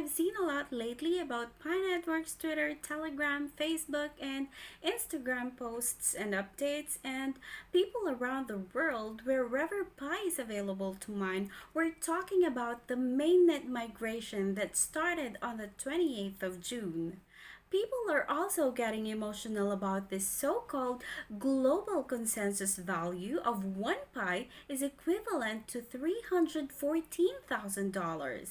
I've seen a lot lately about Pi Network's Twitter, Telegram, Facebook, and Instagram posts and updates, and people around the world wherever Pi is available to mine were talking about the Mainnet migration that started on the 28th of June. People are also getting emotional about this so-called global consensus value of 1 pi is equivalent to $314,000.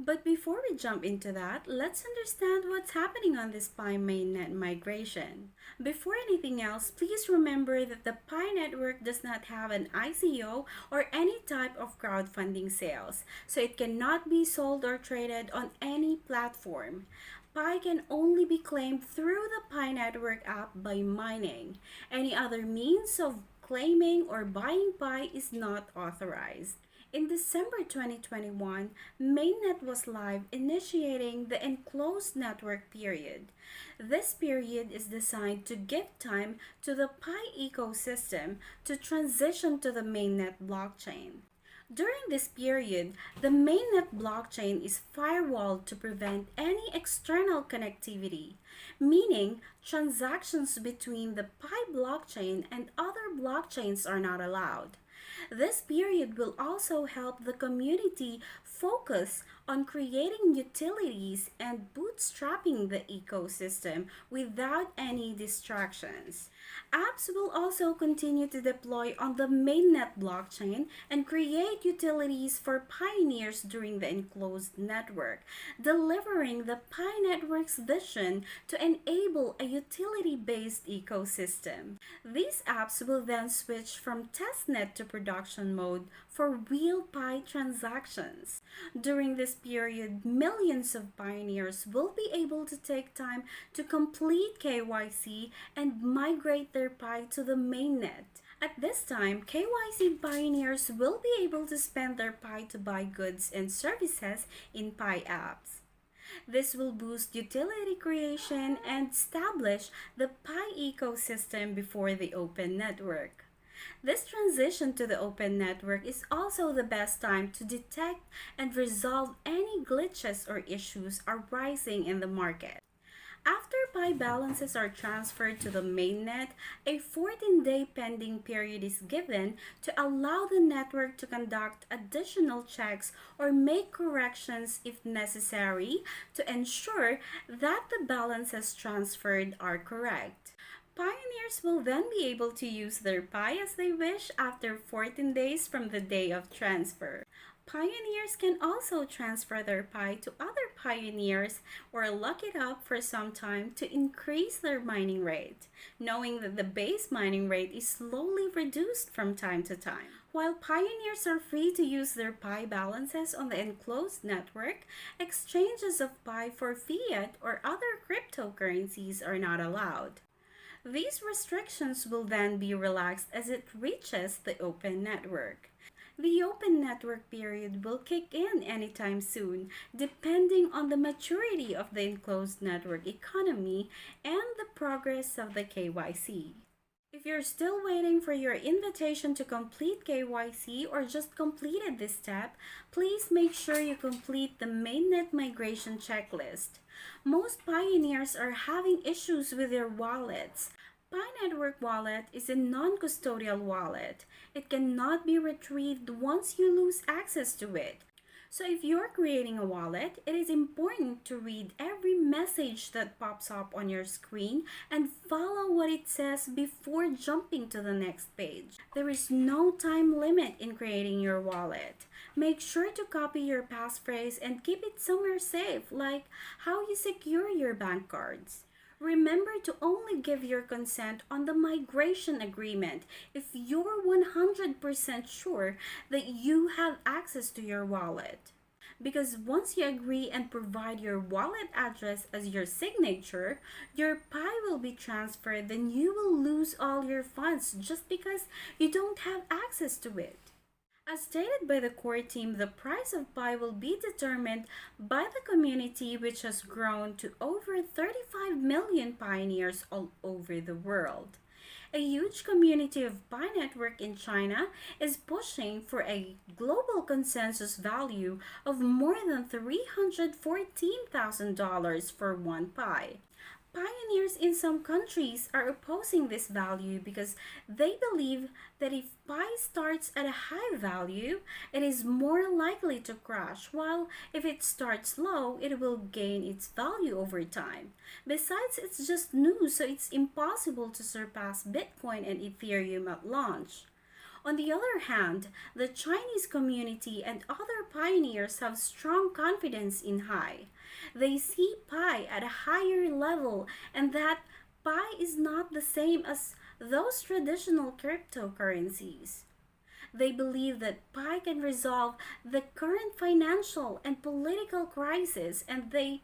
But before we jump into that, let's understand what's happening on this Pi mainnet migration. Before anything else, please remember that the Pi network does not have an ICO or any type of crowdfunding sales, so it cannot be sold or traded on any platform. Pi can only be claimed through the Pi network app by mining. Any other means of claiming or buying Pi is not authorized. In December 2021, Mainnet was live, initiating the enclosed network period. This period is designed to give time to the Pi ecosystem to transition to the Mainnet blockchain. During this period, the Mainnet blockchain is firewalled to prevent any external connectivity, meaning transactions between the Pi blockchain and other blockchains are not allowed. This period will also help the community focus on creating utilities and bootstrapping the ecosystem without any distractions. Apps will also continue to deploy on the mainnet blockchain and create utilities for pioneers during the enclosed network, delivering the Pi network's vision to enable a utility-based ecosystem. These apps will then switch from testnet to production mode for real Pi transactions. During this period, millions of pioneers will be able to take time to complete KYC and migrate their Pi to the mainnet. At this time, KYC pioneers will be able to spend their Pi to buy goods and services in Pi apps. This will boost utility creation and establish the Pi ecosystem before the open network. This transition to the open network is also the best time to detect and resolve any glitches or issues arising in the market. After Pi balances are transferred to the mainnet, a 14-day pending period is given to allow the network to conduct additional checks or make corrections if necessary to ensure that the balances transferred are correct. Pioneers will then be able to use their Pi as they wish after 14 days from the day of transfer. Pioneers can also transfer their Pi to other pioneers or lock it up for some time to increase their mining rate, knowing that the base mining rate is slowly reduced from time to time. While pioneers are free to use their Pi balances on the enclosed network, exchanges of Pi for fiat or other cryptocurrencies are not allowed. These restrictions will then be relaxed as it reaches the open network. The open network period will kick in anytime soon, depending on the maturity of the enclosed network economy and the progress of the KYC. If you're still waiting for your invitation to complete KYC or just completed this step, please make sure you complete the mainnet migration checklist. Most pioneers are having issues with their wallets. Pi Network Wallet is a non-custodial wallet. It cannot be retrieved once you lose access to it. So if you're creating a wallet, it is important to read every message that pops up on your screen and follow what it says before jumping to the next page. There is no time limit in creating your wallet. Make sure to copy your passphrase and keep it somewhere safe, like how you secure your bank cards. Remember to only give your consent on the migration agreement if you're 100% sure that you have access to your wallet. Because once you agree and provide your wallet address as your signature, your Pi will be transferred, then you will lose all your funds just because you don't have access to it. As stated by the core team, the price of Pi will be determined by the community, which has grown to over 35 million pioneers all over the world. A huge community of Pi network in China is pushing for a global consensus value of more than $314,000 for one Pi. Pioneers in some countries are opposing this value because they believe that if pi starts at a high value, it is more likely to crash, while if it starts low, it will gain its value over time. Besides, it's just new, so it's impossible to surpass Bitcoin and Ethereum at launch. On the other hand, the Chinese community and other pioneers have strong confidence in Pi. They see Pi at a higher level and that Pi is not the same as those traditional cryptocurrencies. They believe that Pi can resolve the current financial and political crisis and they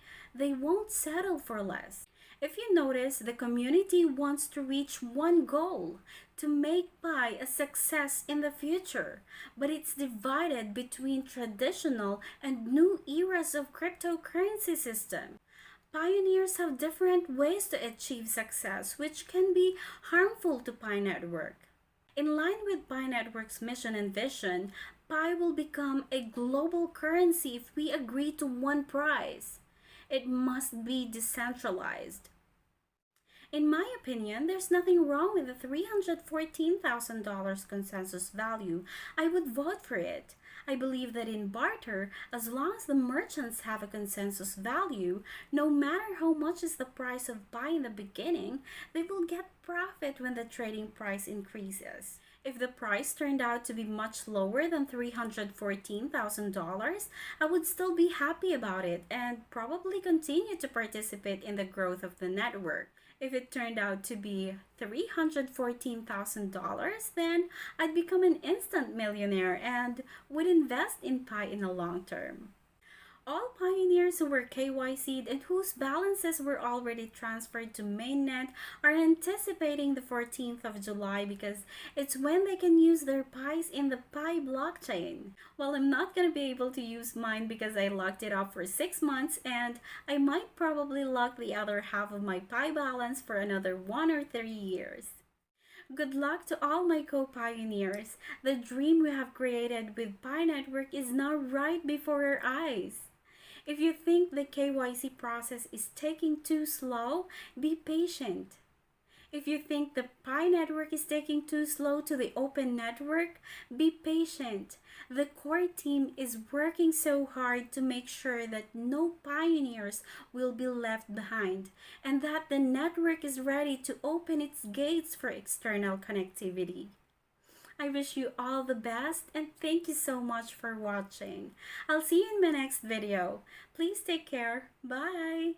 won't settle for less. If you notice, the community wants to reach one goal to make Pi a success in the future, but it's divided between traditional and new eras of cryptocurrency system. Pioneers have different ways to achieve success, which can be harmful to Pi Network. In line with Pi Network's mission and vision, Pi will become a global currency if we agree to one price. It must be decentralized. In my opinion, there's nothing wrong with the $314,000 consensus value. I would vote for it. I believe that in barter, as long as the merchants have a consensus value, no matter how much is the price of Pi in the beginning, they will get profit when the trading price increases. If the price turned out to be much lower than $314,000, I would still be happy about it and probably continue to participate in the growth of the network. If it turned out to be $314,000, then I'd become an instant millionaire and would invest in Pi in the long term. All pioneers who were KYC'd and whose balances were already transferred to Mainnet are anticipating the 14th of July because it's when they can use their Pis in the Pi blockchain. Well, I'm not going to be able to use mine because I locked it up for 6 months and I might probably lock the other half of my Pi balance for another 1 or 3 years. Good luck to all my co-pioneers. The dream we have created with Pi Network is now right before our eyes. If you think the KYC process is taking too slow, be patient. If you think the Pi network is taking too slow to the open network, be patient. The core team is working so hard to make sure that no pioneers will be left behind and that the network is ready to open its gates for external connectivity. I wish you all the best and thank you so much for watching. I'll see you in my next video. Please take care. Bye!